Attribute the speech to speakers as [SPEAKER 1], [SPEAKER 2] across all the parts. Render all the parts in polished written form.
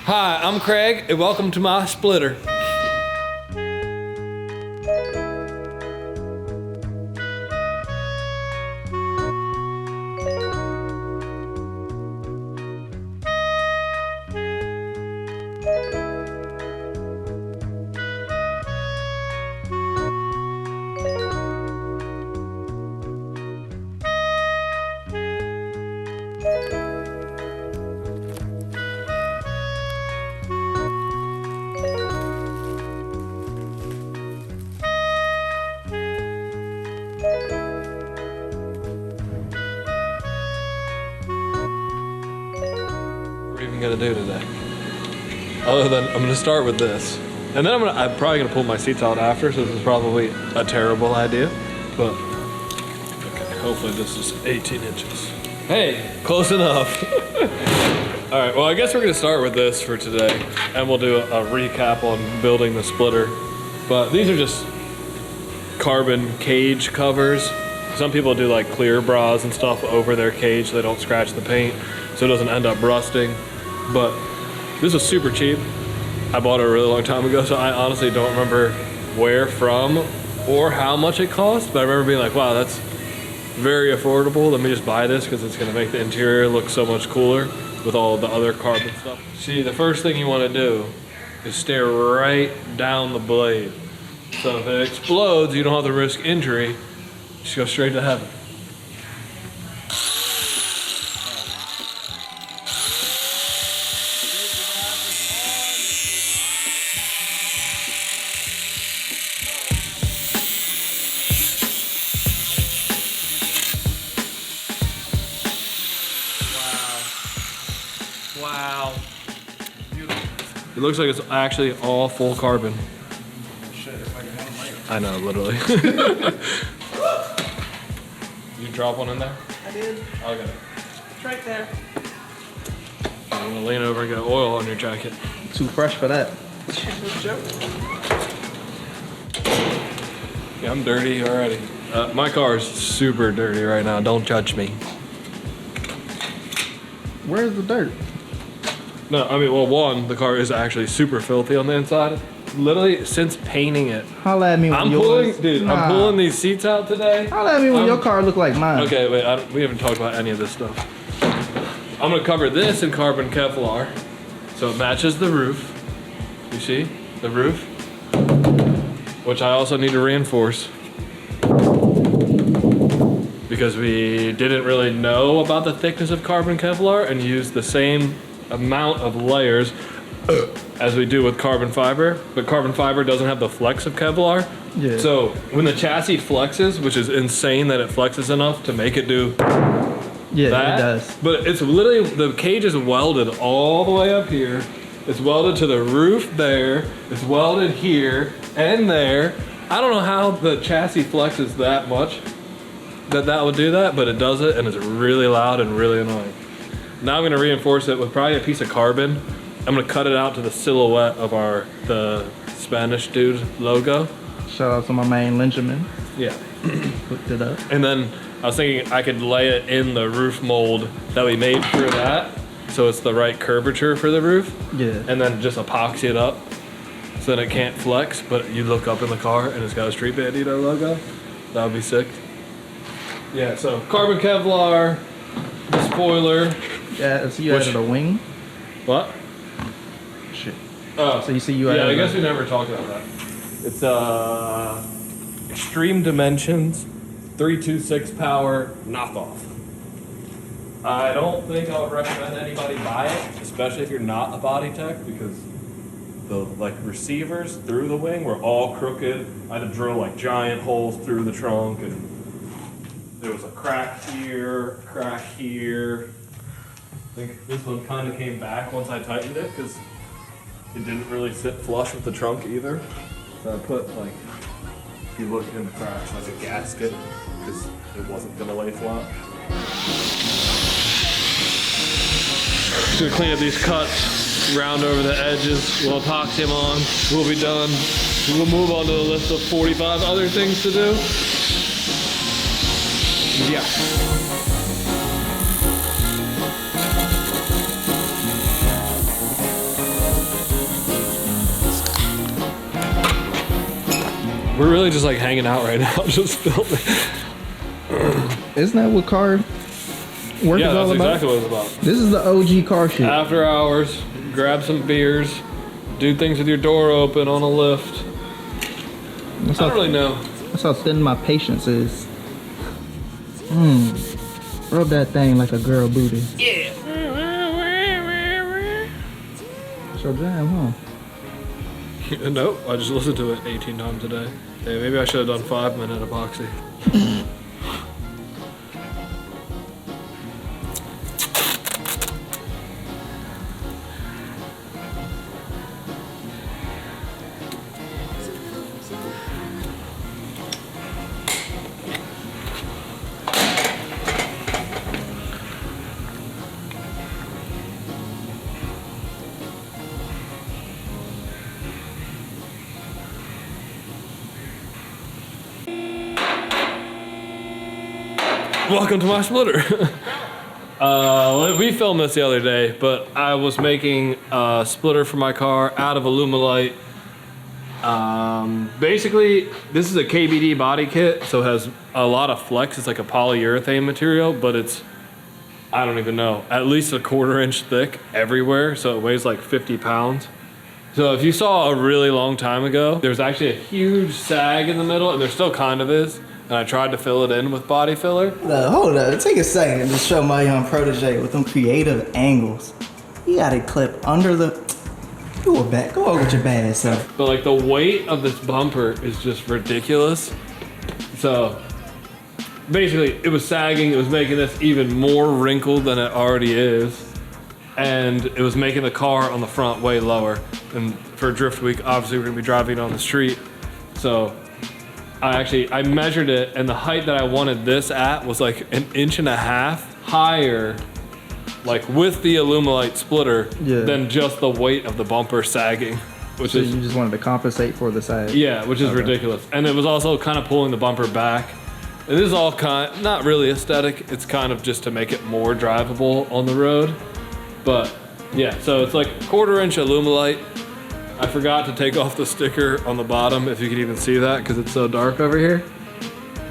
[SPEAKER 1] Hi, I'm Craig, and welcome to my splitter. What are we even gonna do today? Other than I'm gonna start with this, and then I'm probably gonna pull my seats out after, so this is probably a terrible idea, but okay, hopefully this is 18 inches. Hey, close enough. All right, well I guess we're gonna start with this for today, and we'll do a recap on building the splitter. But these are just carbon cage covers. Some people do like clear bras and stuff over their cage so they don't scratch the paint, so it doesn't end up rusting. But this was super cheap. I bought it a really long time ago, so I honestly don't remember where from or how much it cost, but I remember being like, wow, that's very affordable. Let me just buy this because it's gonna make the interior look so much cooler with all the other carbon stuff. See, the first thing you wanna do is stare right down the blade. So if it explodes, you don't have to risk injury. Just go straight to heaven. Wow. Beautiful. It looks like it's actually all full carbon.
[SPEAKER 2] Shit, if I can have a mic.
[SPEAKER 1] I know, literally. You drop one in there?
[SPEAKER 2] I did.
[SPEAKER 1] Okay.
[SPEAKER 2] It's right there.
[SPEAKER 1] I'm gonna lean over and get oil on your jacket.
[SPEAKER 3] Too fresh for that.
[SPEAKER 1] Yeah, I'm dirty already. My car is super dirty right now. Don't judge me.
[SPEAKER 3] Where's the dirt?
[SPEAKER 1] No, I mean, well, one, the car is actually super filthy on the inside. Literally, since painting it.
[SPEAKER 3] Holla at me when
[SPEAKER 1] I'm
[SPEAKER 3] yours.
[SPEAKER 1] I'm pulling these seats out today.
[SPEAKER 3] Holla at me when your car look like mine.
[SPEAKER 1] Okay, wait, we haven't talked about any of this stuff. I'm gonna cover this in carbon Kevlar, so it matches the roof. You see, the roof, which I also need to reinforce because we didn't really know about the thickness of carbon Kevlar and used the same amount of layers as we do with carbon fiber, but carbon fiber doesn't have the flex of Kevlar.
[SPEAKER 3] Yeah.
[SPEAKER 1] So when the chassis flexes, which is insane that it flexes enough to make it do
[SPEAKER 3] Yeah,
[SPEAKER 1] that,
[SPEAKER 3] it does.
[SPEAKER 1] but it's literally, the cage is welded all the way up here. It's welded to the roof there. It's welded here and there. I don't know how the chassis flexes that much that would do that, but it does it, and it's really loud and really annoying. Now I'm gonna reinforce it with probably a piece of carbon. I'm gonna cut it out to the silhouette of the Spanish dude logo.
[SPEAKER 3] Shout out to my man Benjamin.
[SPEAKER 1] Yeah.
[SPEAKER 3] Hooked it up.
[SPEAKER 1] And then I was thinking I could lay it in the roof mold that we made for that, so it's the right curvature for the roof.
[SPEAKER 3] Yeah.
[SPEAKER 1] And then just epoxy it up so that it can't flex, but you look up in the car and it's got a Street Bandito logo. That would be sick. Yeah, so carbon Kevlar, the spoiler.
[SPEAKER 3] Yeah, so you
[SPEAKER 1] Which-
[SPEAKER 3] added a wing?
[SPEAKER 1] What?
[SPEAKER 3] Shit.
[SPEAKER 1] Oh,
[SPEAKER 3] So you see you
[SPEAKER 1] yeah,
[SPEAKER 3] added
[SPEAKER 1] I guess
[SPEAKER 3] a-
[SPEAKER 1] we never talked about that. It's Extreme Dimensions 326 power knockoff. I don't think I would recommend anybody buy it, especially if you're not a body tech, because the receivers through the wing were all crooked. I had to drill giant holes through the trunk, and there was a crack here, a crack here. I think this one kind of came back once I tightened it because it didn't really sit flush with the trunk either. So I put if you look in the cracks, like a gasket, because it wasn't gonna lay flat. Just gonna clean up these cuts, round over the edges, we'll epoxy them on, we'll be done. We'll move on to the list of 45 other things to do. Yeah. We're really just like hanging out right now, just filming.
[SPEAKER 3] Isn't that what car work
[SPEAKER 1] Yeah,
[SPEAKER 3] is all
[SPEAKER 1] that's
[SPEAKER 3] about?
[SPEAKER 1] exactly what it's about.
[SPEAKER 3] This is the OG car shit.
[SPEAKER 1] After hours, grab some beers, do things with your door open on a lift.
[SPEAKER 3] That's
[SPEAKER 1] I
[SPEAKER 3] how,
[SPEAKER 1] don't really know.
[SPEAKER 3] that's how thin my patience is. Rub that thing like a girl booty.
[SPEAKER 1] Yeah.
[SPEAKER 3] So damn, huh?
[SPEAKER 1] Nope, I just listened to it 18 times a day. Hey, maybe I should have done 5-minute epoxy. Welcome to my splitter. We filmed this the other day, but I was making a splitter for my car out of Alumilite. Basically, this is a KBD body kit, so it has a lot of flex. It's like a polyurethane material, but it's, I don't even know, at least a 1/4 inch thick everywhere, so it weighs like 50 pounds. So if you saw a really long time ago, there's actually a huge sag in the middle, and there still kind of is. And I tried to fill it in with body filler.
[SPEAKER 4] Hold up, take a second and just show my young protege with them creative angles. You got it clip under the. Go over with your bad self.
[SPEAKER 1] But like the weight of this bumper is just ridiculous. So basically it was sagging, it was making this even more wrinkled than it already is. And it was making the car on the front way lower. And for Drift Week, obviously we're gonna be driving on the street. So I measured it, and the height that I wanted this at was like 1.5 inches higher, like with the Alumilite splitter, than just the weight of the bumper sagging, which
[SPEAKER 3] So
[SPEAKER 1] is,
[SPEAKER 3] you just wanted to compensate for the sag.
[SPEAKER 1] yeah, which is ridiculous. And it was also kind of pulling the bumper back. And this is all kind, not really aesthetic. It's kind of just to make it more drivable on the road. But yeah, so it's like 1/4 inch Alumilite. I forgot to take off the sticker on the bottom, if you can even see that, because it's so dark over here.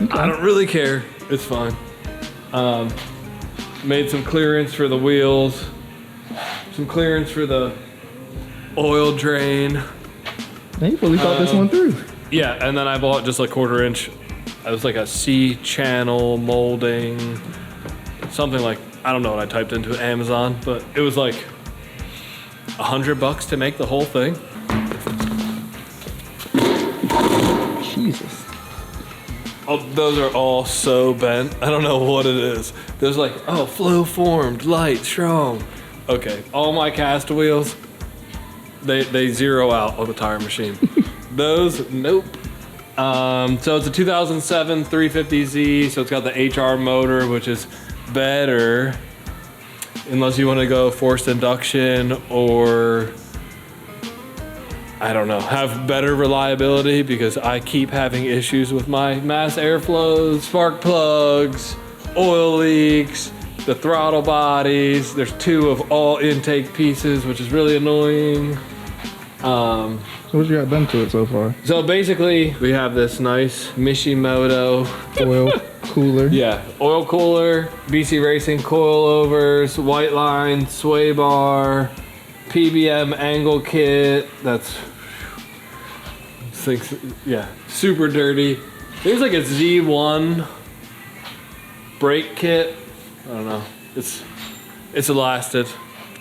[SPEAKER 3] Okay.
[SPEAKER 1] I don't really care. It's fine. Made some clearance for the wheels, some clearance for the oil drain.
[SPEAKER 3] Now you fully thought this one through.
[SPEAKER 1] Yeah, and then I bought just like 1/4 inch. It was like a C-channel molding, something like, I don't know what I typed into Amazon, but it was like $100 to make the whole thing.
[SPEAKER 3] Jesus.
[SPEAKER 1] Oh, those are all so bent. I don't know what it is. There's like, oh, flow formed, light, strong. Okay, all my cast wheels, they zero out on the tire machine. Those, nope. So it's a 2007 350Z, so it's got the HR motor, which is better, unless you want to go forced induction or, I don't know, have better reliability, because I keep having issues with my mass airflows, spark plugs, oil leaks, the throttle bodies. There's 2 of all intake pieces, which is really annoying.
[SPEAKER 3] So what you got done to it so far?
[SPEAKER 1] So basically, we have this nice Mishimoto
[SPEAKER 3] Oil cooler.
[SPEAKER 1] yeah, oil cooler, BC Racing coilovers, white line, sway bar, PBM angle kit. That's, yeah, super dirty. There's like a Z1 brake kit. I don't know. It's elasted.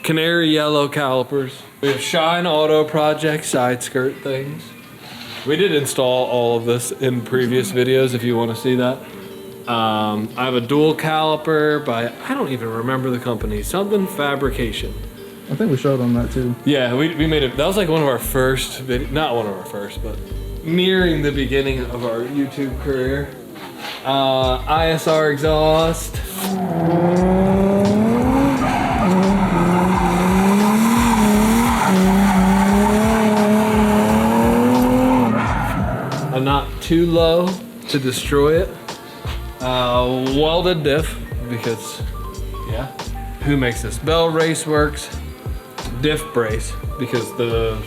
[SPEAKER 1] Canary yellow calipers. We have Shine Auto Project side skirt things. We did install all of this in previous videos if you want to see that. I have a dual caliper by, I don't even remember the company, something fabrication.
[SPEAKER 3] I think we showed them that too.
[SPEAKER 1] Yeah, we made it. That was like one of our first not one of our first, but nearing the beginning of our YouTube career. ISR exhaust. Not too low to destroy it. Welded diff, because yeah, who makes this? Bell Raceworks diff brace, because the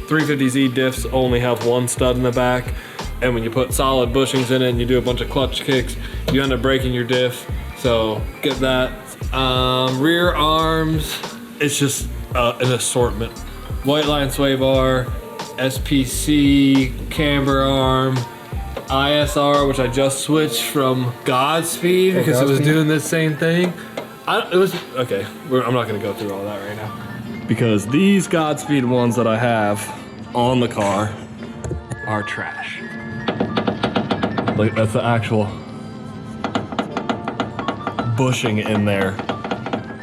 [SPEAKER 1] 350Z diffs only have 1 stud in the back. And when you put solid bushings in it and you do a bunch of clutch kicks, you end up breaking your diff. So get that. Rear arms, it's just an assortment. White line sway bar, SPC, camber arm, ISR, which I just switched from Godspeed because it was doing the same thing. Okay, I'm not gonna go through all that right now. Because these Godspeed ones that I have on the car are trash. Like, that's the actual bushing in there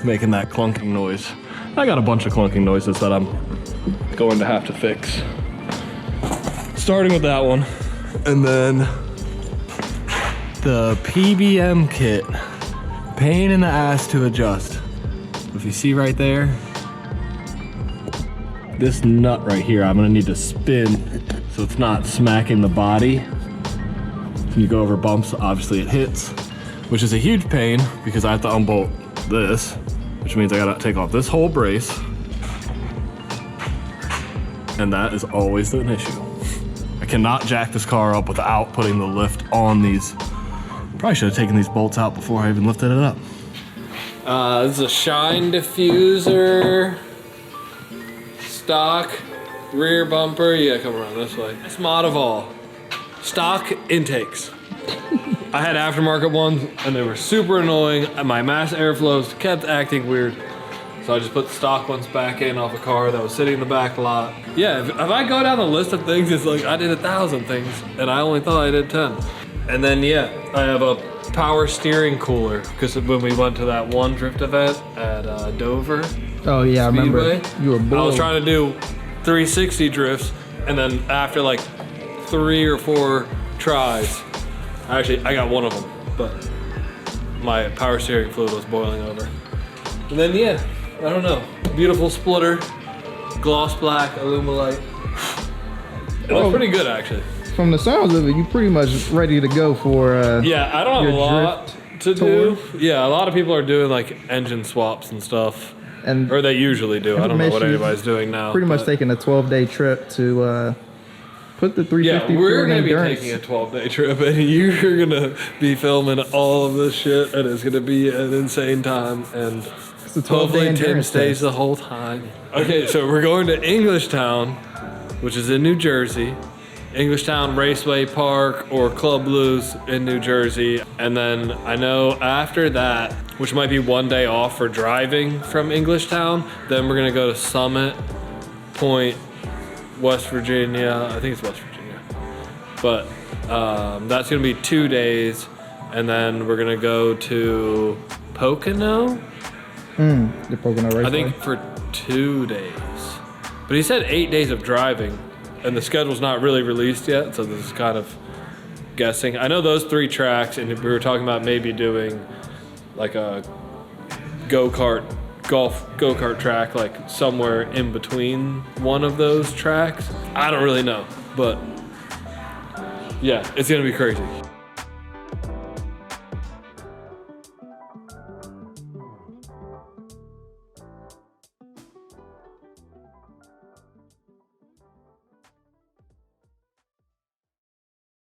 [SPEAKER 1] making that clunking noise. I got a bunch of clunking noises that I'm going to have to fix. Starting with that one, and then the PBM kit. Pain in the ass to adjust. If you see right there, this nut right here, I'm gonna need to spin so it's not smacking the body. If you go over bumps, obviously it hits, which is a huge pain because I have to unbolt this, which means I gotta take off this whole brace. And that is always an issue. I cannot jack this car up without putting the lift on these. Probably should have taken these bolts out before I even lifted it up. This is a Shine diffuser, stock, rear bumper. Yeah, come around this way. Best mod of all, stock intakes. I had aftermarket ones and they were super annoying and my mass airflows kept acting weird. So I just put the stock ones back in off a car that was sitting in the back lot. Yeah, if I go down the list of things, it's like I did 1,000 things and I only thought I did 10. And then yeah, I have a power steering cooler because when we went to that one drift event at Dover.
[SPEAKER 3] Oh yeah, I remember. You were bored.
[SPEAKER 1] I was trying to do 360 drifts and then after like 3 or 4 tries, actually I got one of them, but my power steering fluid was boiling over. And then yeah, I don't know, beautiful splitter, gloss black, Alumilite. It looks pretty good actually.
[SPEAKER 3] From the sounds of it, you're pretty much ready to go for
[SPEAKER 1] yeah, I don't have a lot to
[SPEAKER 3] tour.
[SPEAKER 1] do. Yeah, a lot of people are doing like engine swaps and stuff.
[SPEAKER 3] And
[SPEAKER 1] or they usually do. I don't know what
[SPEAKER 3] information is
[SPEAKER 1] anybody's doing now.
[SPEAKER 3] Pretty much taking a 12-day trip to put the 350
[SPEAKER 1] yeah, we're
[SPEAKER 3] through an
[SPEAKER 1] gonna be
[SPEAKER 3] endurance.
[SPEAKER 1] taking a 12-day trip, and you're gonna be filming all of this shit, and it's gonna be an insane time. And
[SPEAKER 3] It's a 12-day
[SPEAKER 1] hopefully Tim
[SPEAKER 3] endurance
[SPEAKER 1] stays
[SPEAKER 3] test.
[SPEAKER 1] the whole time. Okay, so we're going to Englishtown, which is in New Jersey. Englishtown Raceway Park or Club Blues in New Jersey. And then I know after that, which might be one day off for driving from Englishtown, then we're gonna go to Summit Point, West Virginia. I think it's West Virginia. But that's gonna be 2 days. And then we're gonna go to Pocono.
[SPEAKER 3] The Pocono Raceway.
[SPEAKER 1] I think for 2 days. But he said 8 days of driving. And the schedule's not really released yet, so this is kind of guessing. I know those 3 tracks, and we were talking about maybe doing like a golf go-kart track, like somewhere in between one of those tracks. I don't really know, but yeah, it's gonna be crazy.